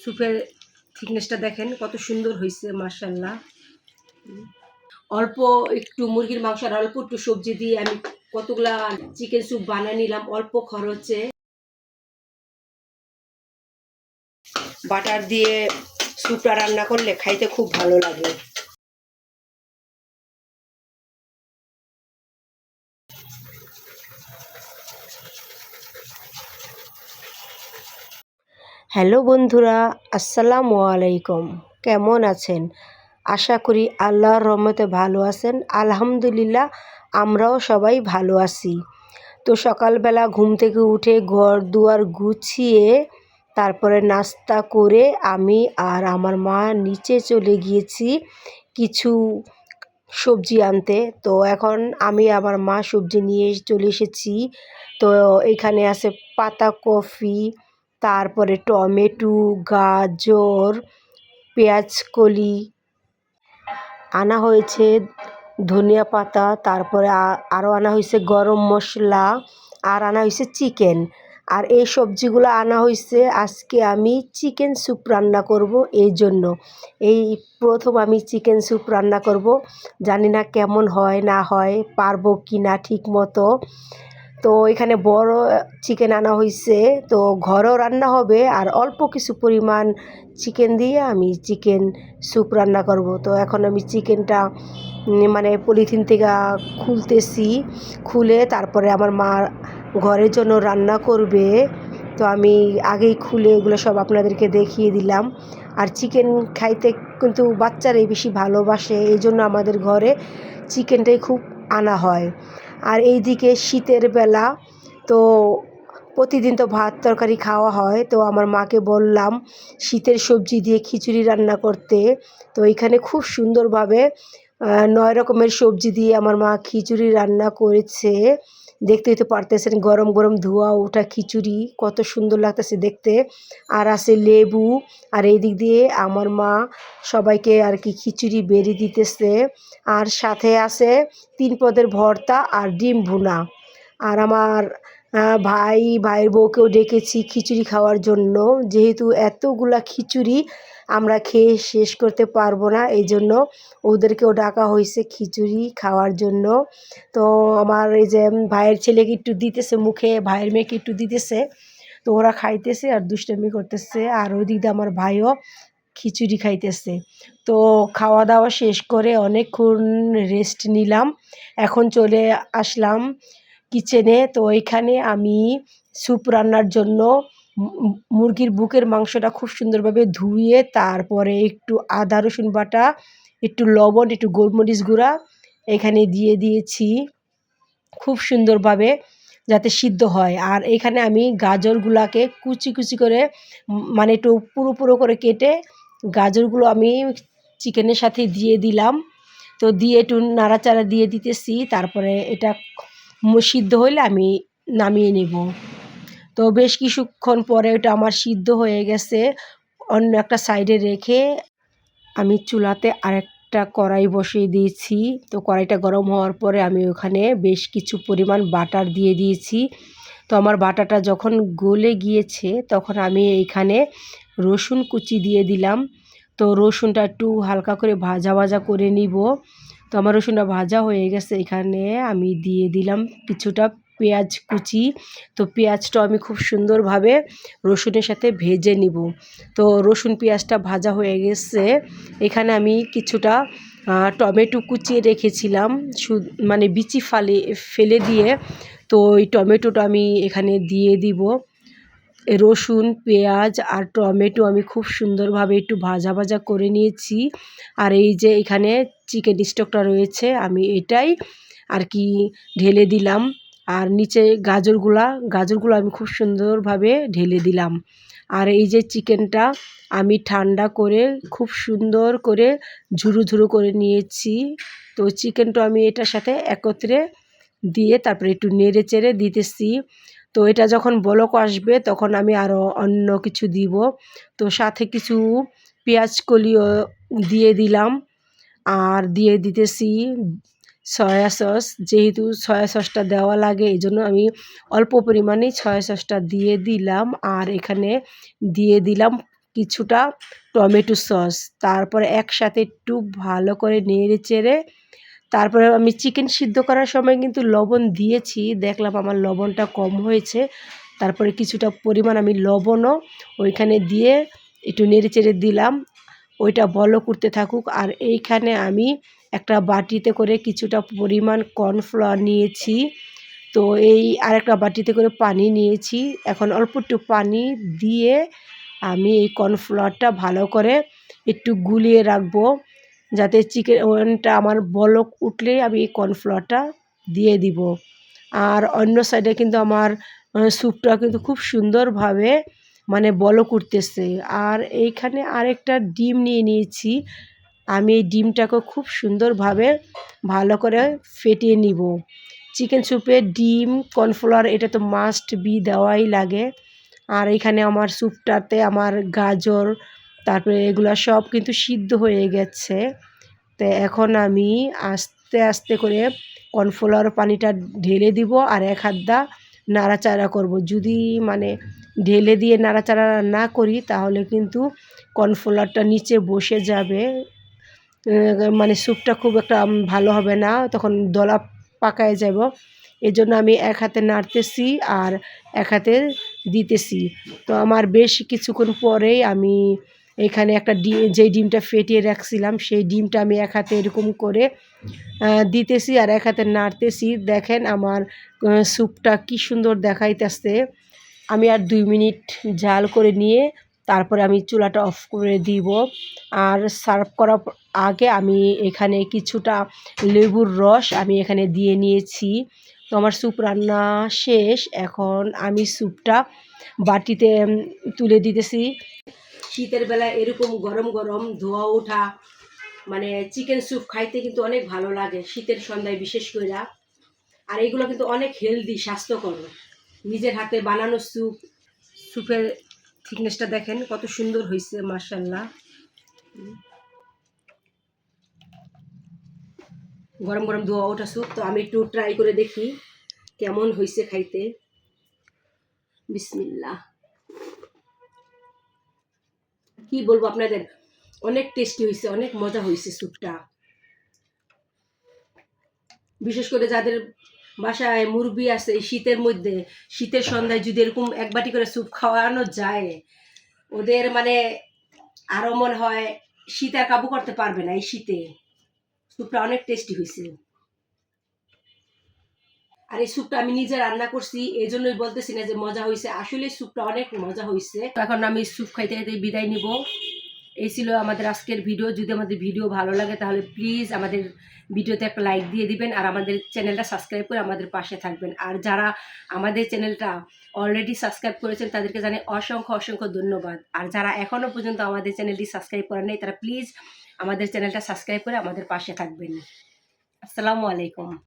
স্যুপের থিকনেসটা দেখেন কত সুন্দর হয়েছে মাশাআল্লাহ। অল্প একটু মুরগির মাংস আর অল্প একটু সবজি দিয়ে আমি কতগুলা চিকেন স্যুপ বানিয়ে নিলাম অল্প খরচে। বাটার দিয়ে স্যুপটা রান্না করলে খাইতে খুব ভালো লাগে। হ্যালো বন্ধুরা, আসসালামু আলাইকুম। কেমন আছেন? আশা করি আল্লাহর রহমতে ভালো আছেন। আলহামদুলিল্লাহ আমরাও সবাই ভালো আছি। তো সকালবেলা ঘুম থেকে উঠে ঘর দুয়ার গুছিয়ে তারপরে নাস্তা করে আমি আর আমার মা নিচে চলে গিয়েছি কিছু সবজি আনতে। তো এখন আমি আমার মা সবজি নিয়ে চলে এসেছি। তো এখানে আছে পাতাকপি, তারপরে টমেটো, গাজর, পেঁয়াজকলি আনা হয়েছে, ধনিয়া পাতা, তারপরে আরও আনা হয়েছে গরম মশলা, আর আনা হয়েছে চিকেন। আর এই সবজিগুলো আনা হয়েছে আজকে আমি চিকেন স্যুপ রান্না করব। এই জন্য এই প্রথম আমি চিকেন স্যুপ রান্না করব। জানি না কেমন হয় না হয়, পারবো কি না ঠিক মতো। তো এখানে বড় চিকেন আনা হয়েছে, তো ঘরেও রান্না হবে আর অল্প কিছু পরিমাণ চিকেন দিয়ে আমি চিকেন স্যুপ রান্না করব। তো এখন আমি চিকেনটা মানে পলিথিন থেকে খুলতেছি, খুলে তারপরে আমার মা ঘরের জন্য রান্না করবে। তো আমি আগেই খুলে এগুলো সব আপনাদেরকে দেখিয়ে দিলাম। আর চিকেন খাইতে কিন্তু বাচ্চারাই বেশি ভালোবাসে, এই জন্য আমাদের ঘরে চিকেনটাই খুব আনা হয়। আর এইদিকে শীতের বেলা, তো প্রতিদিন তো ভাত তরকারি খাওয়া হয়, তো আমার মাকে বললাম শীতের সবজি দিয়ে খিচুড়ি রান্না করতে। তো এখানে খুব সুন্দরভাবে 9 রকমের সবজি দিয়ে আমার মা খিচুড়ি রান্না করেছে। দেখতেই তো পারতেছেন, গরম গরম ধোঁয়া ওঠা খিচুড়ি কত সুন্দর লাগতেছে দেখতে। আর আছে লেবু, আর এই দিক দিয়ে আমার মা সবাইকে আর কি খিচুড়ি বেড়ে দিতেছে। আর সাথে আছে 3 পদের ভর্তা আর ডিম ভুনা। আর আমার ভাইয়ের বউকেও ডেকেছি খিচুড়ি খাওয়ার জন্য, যেহেতু এতগুলা খিচুড়ি আমরা খেয়ে শেষ করতে পারবো না, এই জন্য ওদেরকেও ডাকা হয়েছে খিচুড়ি খাওয়ার জন্য। তো আমার এই যে ভাইয়ের ছেলেকে একটু দিতেছে মুখে, ভাইয়ের মেয়েকে একটু দিতেছে, তো ওরা খাইতেছে আর দুষ্টামি করতেছে। আর ওই দিক দিয়ে আমার ভাইও খিচুড়ি খাইতেছে। তো খাওয়া দাওয়া শেষ করে অনেকক্ষণ রেস্ট নিলাম, এখন চলে আসলাম কিচেনে। তো এখানে আমি স্যুপ রান্নার জন্য মুরগির বুকের মাংসটা খুব সুন্দরভাবে ধুয়ে তারপরে একটু আদা রসুন বাটা, একটু লবণ, একটু গোলমরিচ গুঁড়া এখানে দিয়ে দিয়েছি খুব সুন্দরভাবে যাতে সিদ্ধ হয়। আর এখানে আমি গাজরগুলাকে কুচি কুচি করে মানে একটু পুরো পুরো করে কেটে গাজরগুলো আমি চিকেনের সাথে দিয়ে দিলাম। তো দিয়ে একটু নাড়াচাড়া দিয়ে দিতেছি, তারপরে এটা সিদ্ধ হইলে আমি নামিয়ে নেব। তো বেশ কিছুক্ষণ পরে ওটা আমার সিদ্ধ হয়ে গেছে। অন্য একটা সাইডে রেখে আমি চুলাতে আরেকটা কড়াই বসিয়ে দিয়েছি। তো কড়াইটা গরম হওয়ার পরে আমি ওখানে বেশ কিছু পরিমাণ বাটার দিয়ে দিয়েছি। তো আমার বাটাটা যখন গলে গিয়েছে তখন আমি এইখানে রসুন কুচি দিয়ে দিলাম। তো রসুনটা একটু হালকা করে ভাজা ভাজা করে নিব। তো আমার রসুনটা ভাজা হয়ে গেছে, এখানে আমি দিয়ে দিলাম কিছুটা পেঁয়াজ কুচি। তো পেঁয়াজটা আমি খুব সুন্দরভাবে রসুনের সাথে ভেজে নিব। তো রসুন পেঁয়াজটা ভাজা হয়ে গেছে, এখানে আমি কিছুটা টমেটো কুচিয়ে রেখেছিলাম, মানে বিচি ফেলে দিয়ে। তো ওই টমেটোটা আমি এখানে দিয়ে দিব। রসুন, পেঁয়াজ আর টমেটো আমি খুব সুন্দরভাবে একটু ভাজা ভাজা করে নিয়েছি। আর এই যে এখানে চিকেন স্টকটা রয়েছে আমি এটাই আর কি ঢেলে দিলাম। আর নিচে গাজরগুলো আমি খুব সুন্দরভাবে ঢেলে দিলাম। আর এই যে চিকেনটা আমি ঠান্ডা করে খুব সুন্দর করে ঝুরো ঝুরো করে নিয়েছি। তো চিকেনটা আমি এটার সাথে একত্রে দিয়ে তারপরে একটু নেড়ে চেড়ে দিতেছি। তো এটা যখন বলক আসবে তখন আমি আরও অন্য কিছু দিব। তো সাথে কিছু পেঁয়াজ কলিও দিয়ে দিলাম। আর দিয়ে দিতেছি সয়া সস, যেহেতু সয়া সসটা দেওয়া লাগে এই জন্য আমি অল্প পরিমাণেই সয়া সসটা দিয়ে দিলাম। আর এখানে দিয়ে দিলাম কিছুটা টমেটো সস, তারপরে একসাথে একটু ভালো করে নেড়ে চেড়ে তারপরে আমি চিকেন সিদ্ধ করার সময় কিন্তু লবণ দিয়েছি, দেখলাম আমার লবণটা কম হয়েছে। তারপরে কিছুটা পরিমাণ আমি লবণও ওইখানে দিয়ে একটু নেড়েচেড়ে দিলাম। ওইটা বলক উঠতে থাকুক। আর এইখানে আমি একটা বাটিতে করে কিছুটা পরিমাণ কর্নফ্লাওয়ার নিয়েছি। তো এই আরেকটা বাটিতে করে পানি নিয়েছি। এখন অল্প একটু পানি দিয়ে আমি এই কর্নফ্লাওয়ারটা ভালো করে একটু গুলিয়ে রাখবো, যাতে চিকেনটা আমার বলক উঠলে আমি এই কর্নফ্লাওয়ারটা দিয়ে দিব। আর অন্য সাইডে কিন্তু আমার স্যুপটা কিন্তু খুব সুন্দরভাবে মানে বলক উঠতেছে। আর এইখানে আরেকটা ডিম নিয়ে নিয়েছি। আমি এই ডিমটাকে খুব সুন্দরভাবে ভালো করে ফেটিয়ে নিব। চিকেন স্যুপে ডিম, কর্নফ্লাওয়ার এটা তো মাস্ট বি দেওয়াই লাগে। আর এখানে আমার স্যুপটাতে আমার গাজর তারপরে এগুলা সব কিন্তু সিদ্ধ হয়ে গেছে। তো এখন আমি আস্তে আস্তে করে কর্নফ্লাওয়ার পানিটা ঢেলে দিব আর এক হাত দা নাড়াচাড়া করব। যদি মানে ঢেলে দিয়ে নাড়াচাড়া না করি তাহলে কিন্তু কর্নফ্লাওয়ারটা নিচে বসে যাবে, মানে স্যুপটা খুব একটা ভালো হবে না, তখন দলা পাকায় যাব। এজন্য আমি এক হাতে নাড়তেছি আর এক হাতে দিতেছি। তো আমার বেশ কিছুক্ষণ পরেই আমি এখানে একটা যেই ডিমটা ফেটিয়ে রাখছিলাম সেই ডিমটা আমি এক হাতে এরকম করে দিতেছি আর এক হাতে নাড়তেছি। দেখেন আমার স্যুপটা কি সুন্দর দেখাইতেছে। আমি আর 2 মিনিট জাল করে নিয়ে তারপরে আমি চুলাটা অফ করে দিব। আর সার্ভ করার আগে আমি এখানে কিছুটা লেবুর রস আমি এখানে দিয়ে নিয়েছি। তো আমার স্যুপ রান্না শেষ। এখন আমি স্যুপটা বাটিতে তুলে দিতেছি। শীতের বেলায় এরকম গরম গরম ধোয়া ওঠা মানে চিকেন স্যুপ খাইতে কিন্তু অনেক ভালো লাগে, শীতের সন্ধ্যায় বিশেষ করে। আর এগুলো কিন্তু অনেক হেলদি, স্বাস্থ্যকর। নিজের হাতে বানানো স্যুপ, স্যুপের থিকনেসটা দেখেন কত সুন্দর হয়েছে, মাশাআল্লাহ। গরম গরম ধোয়া ওঠা স্যুপ। তো আমি একটু ট্রাই করে দেখি কেমন হয়েছে খাইতে। বিসমিল্লাহ। কি বলবো আপনাদের, অনেক টেস্টি হয়েছে, অনেক মজা হয়েছে স্যুপটা। বিশেষ করে যাদের বাসায় মুরগি আছে, এই শীতের মধ্যে শীতের সন্ধ্যায় যদি এরকম এক বাটি করে স্যুপ খাওয়ানো যায়, ওদের মানে আরও মনে হয় শীত আর কাবু করতে পারবে না। এই শীতে স্যুপটা অনেক টেস্টি হয়েছে। আর এই স্যুপটা আমি নিজে রান্না করছি, এই জন্যই বলতেছি না যে মজা হয়েছে, আসলে স্যুপটা অনেক মজা হয়েছে। এখন আমি স্যুপ খাইতে খাইতে বিদায় নিব। এই ছিল আমাদের আজকের ভিডিও। যদি আমাদের ভিডিও ভালো লাগে তাহলে প্লিজ আমাদের ভিডিওতে একটা লাইক দিয়ে দিবেন আর আমাদের চ্যানেলটা সাবস্ক্রাইব করে আমাদের পাশে থাকবেন। আর যারা আমাদের চ্যানেলটা অলরেডি সাবস্ক্রাইব করেছেন তাদেরকে জানাই অসংখ্য অসংখ্য ধন্যবাদ। আর যারা এখনও পর্যন্ত আমাদের চ্যানেলটি সাবস্ক্রাইব করেন নাই তারা প্লিজ আমাদের চ্যানেলটা সাবস্ক্রাইব করে আমাদের পাশে থাকবেন। আসসালামু আলাইকুম।